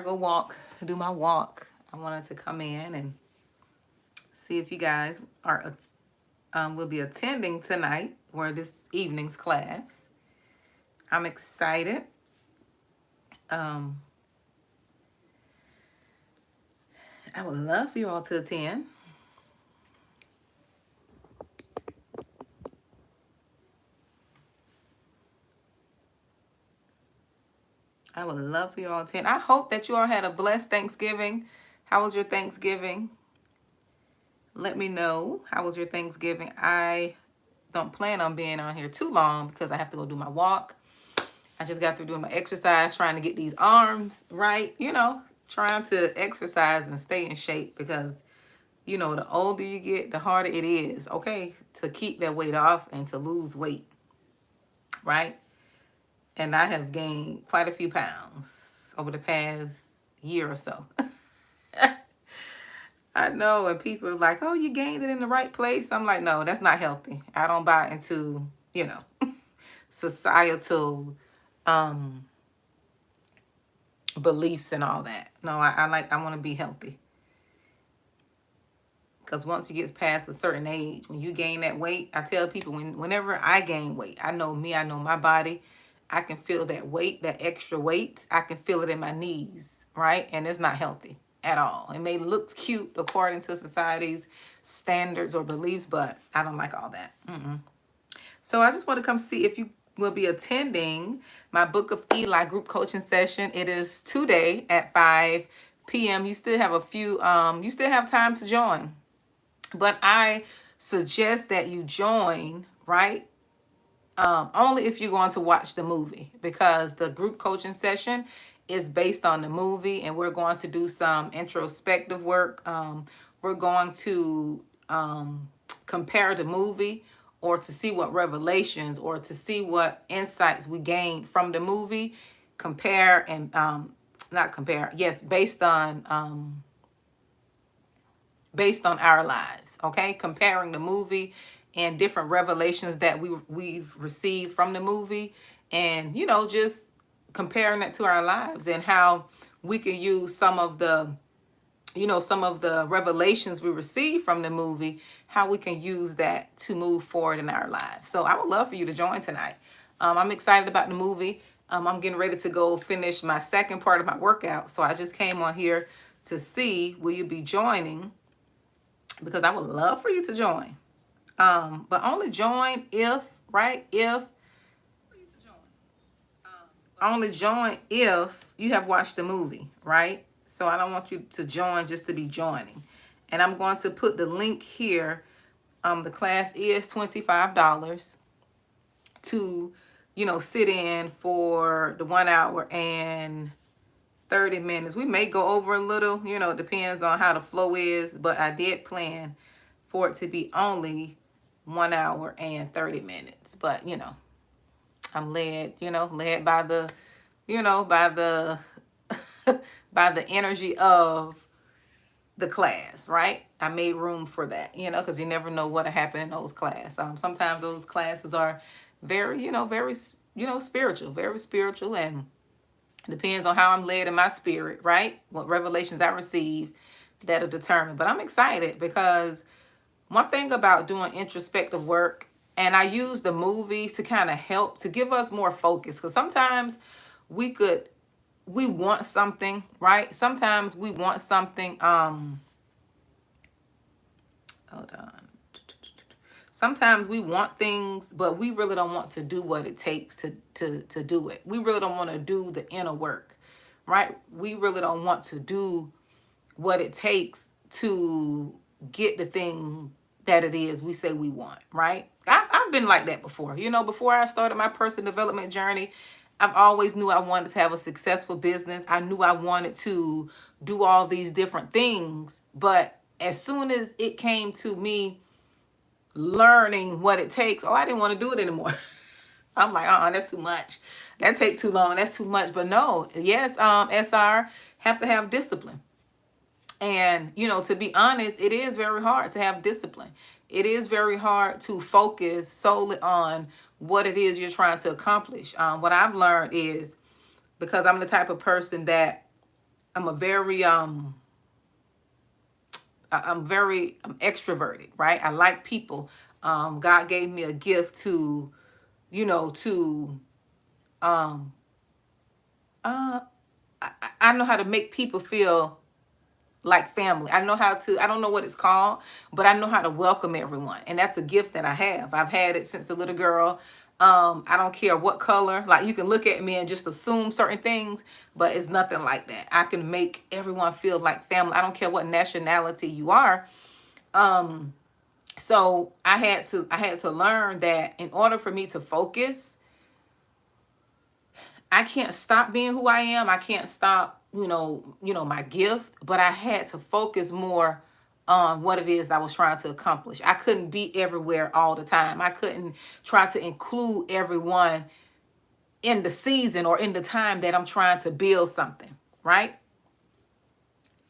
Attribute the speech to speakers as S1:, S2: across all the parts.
S1: go walk, do my walk, I wanted to come in and see if you guys are will be attending tonight or this evening's class. I'm excited. Um, I would love for you all to attend. I would love for you all to attend. I hope that you all had a blessed Thanksgiving. How was your Thanksgiving? Let me know. How was your Thanksgiving? I don't plan on being on here too long because I have to go do my walk. I just got through doing my exercise, trying to get these arms right, trying to exercise and stay in shape because, the older you get, the harder it is, okay, to keep that weight off and to lose weight, right? And I have gained quite a few pounds over the past year or so. I know, and people are like, oh, you gained it in the right place. I'm like, no, that's not healthy. I don't buy into, societal beliefs and all that. No, I want to be healthy. Because once you get past a certain age, when you gain that weight, I tell people whenever I gain weight, I know me, I know my body. I can feel that weight, that extra weight. I can feel it in my knees, right? And it's not healthy at all. It may look cute according to society's standards or beliefs, but I don't like all that. So I just want to come see if you will be attending my Book of Eli group coaching session. It is today at 5 p.m. You still have you still have time to join. But I suggest that you join, right? Only if you're going to watch the movie, because the group coaching session is based on the movie, and we're going to do some introspective work. We're going to compare the movie, or to see what revelations or to see what insights we gained from the movie. Compare and not compare, yes, based on our lives, okay? Comparing the movie and different revelations that we've received from the movie, and just comparing it to our lives and how we can use some of the revelations we received from the movie, how we can use that to move forward in our lives. So I would love for you to join tonight. I'm excited about the movie. I'm getting ready to go finish my second part of my workout, so I just came on here to see, will you be joining? Because I would love for you to join. But only join if, right? Only join if you have watched the movie, right? So I don't want you to join just to be joining. And I'm going to put the link here. The class is $25 to, sit in for the 1 hour and 30 minutes. We may go over a little, it depends on how the flow is, but I did plan for it to be only 1 hour and 30 minutes. But, I'm led, led by the, by the, by the energy of the class, right? I made room for that, because you never know what'll happen in those classes. Sometimes those classes are very, very, spiritual, very spiritual, and depends on how I'm led in my spirit, right? What revelations I receive, that'll determine. But I'm excited because one thing about doing introspective work, and I use the movies to kind of help to give us more focus, because sometimes we want something, right? Sometimes we want something, hold on. Sometimes we want things, but we really don't want to do what it takes to do it. We really don't want to do the inner work, right? We really don't want to do what it takes to get the thing that it is we say we want, right? I've been like that before. Before I started my personal development journey, I've always knew I wanted to have a successful business. I knew I wanted to do all these different things. But as soon as it came to me learning what it takes, I didn't want to do it anymore. I'm like, that's too much. That takes too long. That's too much. But no, yes, SR, have to have discipline. And, to be honest, it is very hard to have discipline. It is very hard to focus solely on what it is you're trying to accomplish. What I've learned is, because I'm the type of person that I'm a very I'm extroverted, right? I like people. God gave me a gift to, you know, to um I know how to make people feel like family. I know how to, I don't know what it's called, but I know how to welcome everyone. And that's a gift that I have. I've had it since a little girl. I don't care what color. Like, you can look at me and just assume certain things, but it's nothing like that. I can make everyone feel like family. I don't care what nationality you are. So I had to learn that in order for me to focus, I can't stop being who I am. I can't stop, my gift, but I had to focus more on what it is I was trying to accomplish. I couldn't be everywhere all the time. I couldn't try to include everyone in the season or in the time that I'm trying to build something, right?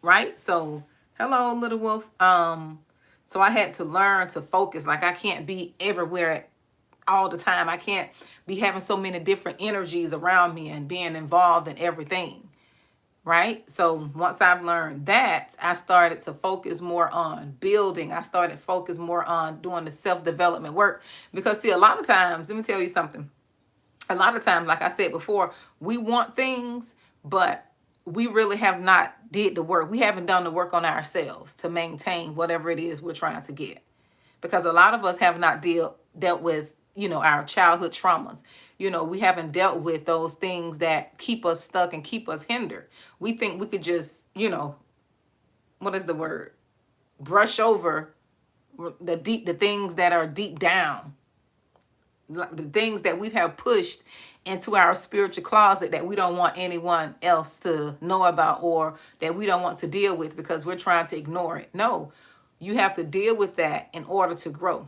S1: Right? So, hello, little wolf. So I had to learn to focus. Like, I can't be everywhere all the time. I can't be having so many different energies around me and being involved in everything, right? So once I've learned that, I started to focus more on building. I started focus more on doing the self-development work, because see, a lot of times, let me tell you something. A lot of times, like I said before, we want things, but we really have not did the work. We haven't done the work on ourselves to maintain whatever it is we're trying to get, because a lot of us have not dealt with, our childhood traumas. We haven't dealt with those things that keep us stuck and keep us hindered. We think we could just, what is the word, brush over the things that are deep down, the things that we have pushed into our spiritual closet that we don't want anyone else to know about, or that we don't want to deal with because we're trying to ignore it. No, you have to deal with that in order to grow,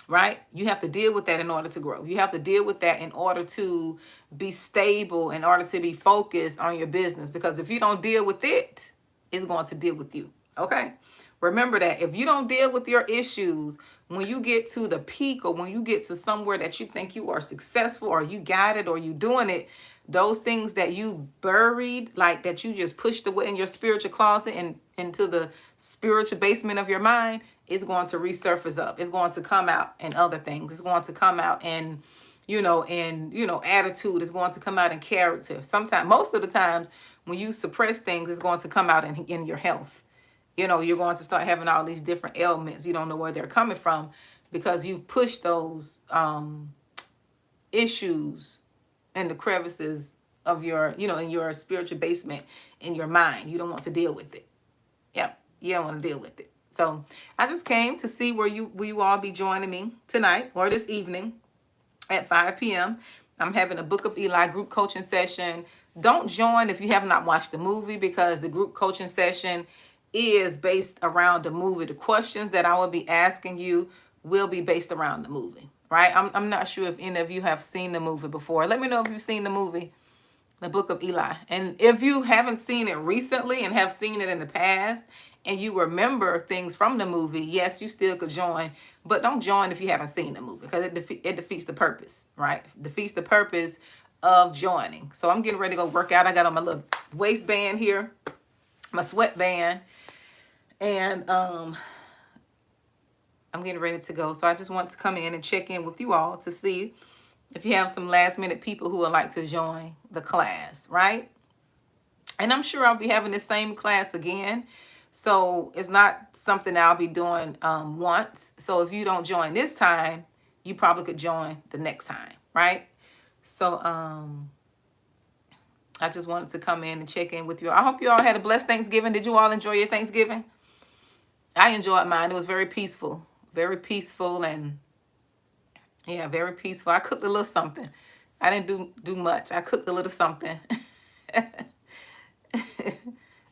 S1: right? You have to deal with that in order to grow. You have to deal with that in order to be stable, in order to be focused on your business, because if you don't deal with it, it's going to deal with you. Okay? Remember that if you don't deal with your issues, when you get to the peak, or when you get to somewhere that you think you are successful, or you got it, or you doing it, those things that you buried, like that you just pushed away in your spiritual closet and into the spiritual basement of your mind, is going to resurface up. It's going to come out in other things. It's going to come out in, attitude. It's going to come out in character. Sometimes, most of the times, when you suppress things, it's going to come out in your health. You're going to start having all these different ailments. You don't know where they're coming from, because you push those issues in the crevices of your, in your spiritual basement in your mind. You don't want to deal with it. Yep, you don't want to deal with it. So I just came to see where you all be joining me tonight or this evening at 5 p.m. I'm having a Book of Eli group coaching session. Don't join if you have not watched the movie, because the group coaching session is based around the movie. The questions that I will be asking you will be based around the movie, right? I'm not sure if any of you have seen the movie before. Let me know if you've seen the movie, The Book of Eli. And if you haven't seen it recently and have seen it in the past, and you remember things from the movie, yes, you still could join, but don't join if you haven't seen the movie, because it defeats the purpose, right? It defeats the purpose of joining. So I'm getting ready to go work out. I got on my little waistband here, my sweatband, and I'm getting ready to go. So I just want to come in and check in with you all to see if you have some last minute people who would like to join the class, right? And I'm sure I'll be having the same class again. So it's not something I'll be doing once. So if you don't join this time, you probably could join the next time, right? So I just wanted to come in and check in with you. I hope you all had a blessed Thanksgiving. Did you all enjoy your Thanksgiving? I enjoyed mine. It was very peaceful. Very peaceful, and yeah, very peaceful. I cooked a little something. I didn't do much. I cooked a little something.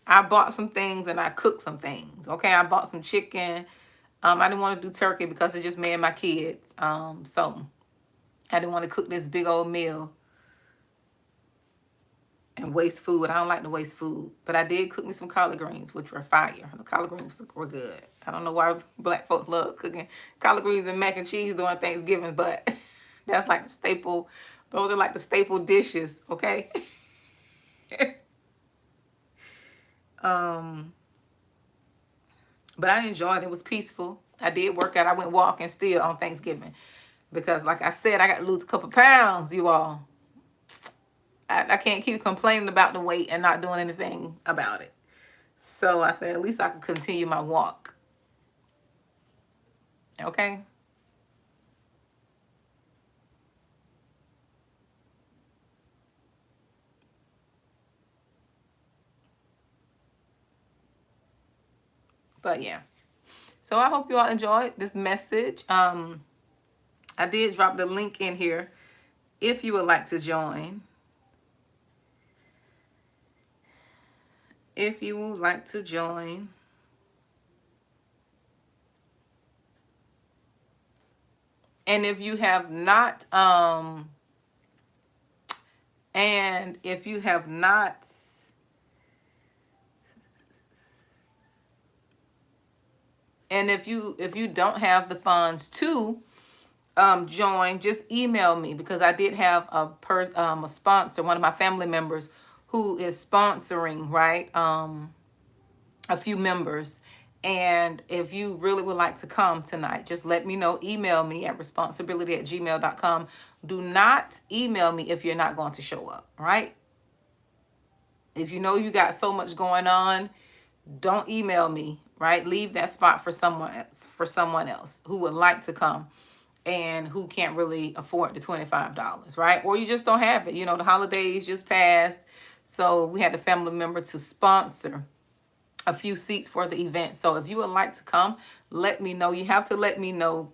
S1: I bought some things and I cooked some things. Okay, I bought some chicken. I didn't want to do turkey because it's just me and my kids. So I didn't want to cook this big old meal and waste food. I don't like to waste food. But I did cook me some collard greens, which were fire. The collard greens were good. I don't know why black folks love cooking collard greens and mac and cheese during Thanksgiving, but that's like the staple. Those are like the staple dishes, okay? But I enjoyed it. It was peaceful. I did work out. I went walking still on Thanksgiving because, like I said, I got to lose a couple pounds, you all. I can't keep complaining about the weight and not doing anything about it. So I said, at least I can continue my walk. Okay? But yeah. So I hope you all enjoyed this message. I did drop the link in here if you would like to join. If you would like to join. And if you have not, and if you have not, and if you don't have the funds to join, just email me, because I did have a sponsor, one of my family members who is sponsoring, right? A few members. And if you really would like to come tonight, just let me know. Email me at responsibility@gmail.com. Do not email me if you're not going to show up, right? If you know you got so much going on, don't email me, right? Leave that spot for someone else who would like to come and who can't really afford the $25, right? Or you just don't have it. You know, the holidays just passed, so we had a family member to sponsor a few seats for the event. So if you would like to come, let me know. You have to let me know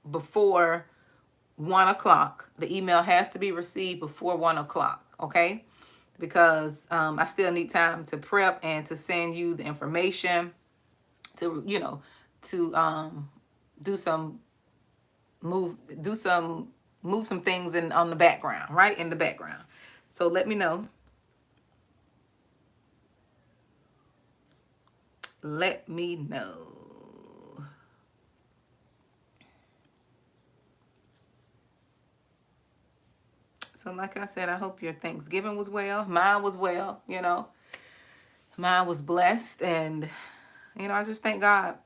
S1: before 1 o'clock. The email has to be received before 1 o'clock, okay? Because I still need time to prep and to send you the information to, you know, to move some things in on the background, right? In the background. So let me know. Let me know. So like I said, I hope your Thanksgiving was well. Mine was well, you know. Mine was blessed, and, you know, I just thank God.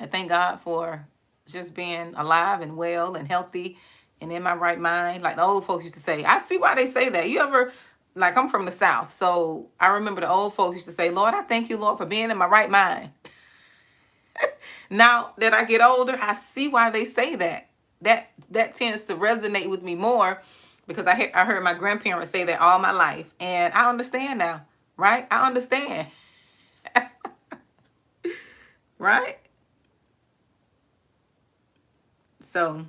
S1: I thank God for just being alive and well and healthy and in my right mind. Like the old folks used to say. I see why they say that. You ever, like, I'm from the South, so I remember the old folks used to say, Lord, I thank you, Lord, for being in my right mind. Now that I get older, I see why they say that. That tends to resonate with me more, because I heard my grandparents say that all my life, and I understand now, right? I understand. Right? So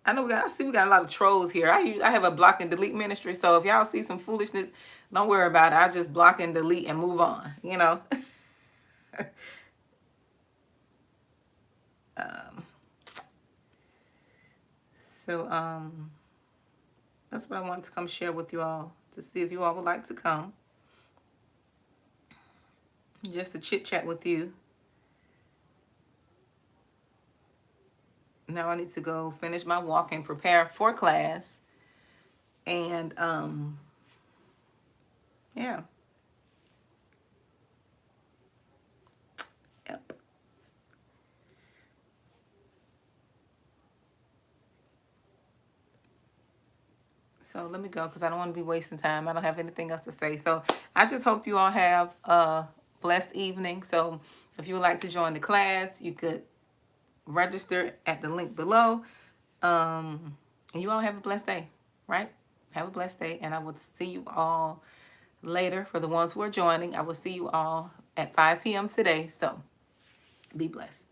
S1: I see we got a lot of trolls here. I have a block and delete ministry, so if y'all see some foolishness, don't worry about it. I just block and delete and move on, you know. So that's what I wanted to come share with you all, to see if you all would like to come, just to chit chat with you. Now I need to go finish my walk and prepare for class. And yeah. Yep. So let me go, because I don't want to be wasting time. I don't have anything else to say. So I just hope you all have a blessed evening. So if you would like to join the class, you could register at the link below. And you all have a blessed day, right? Have a blessed day. And I will see you all later. For the ones who are joining, I will see you all at 5 p.m. today. So be blessed.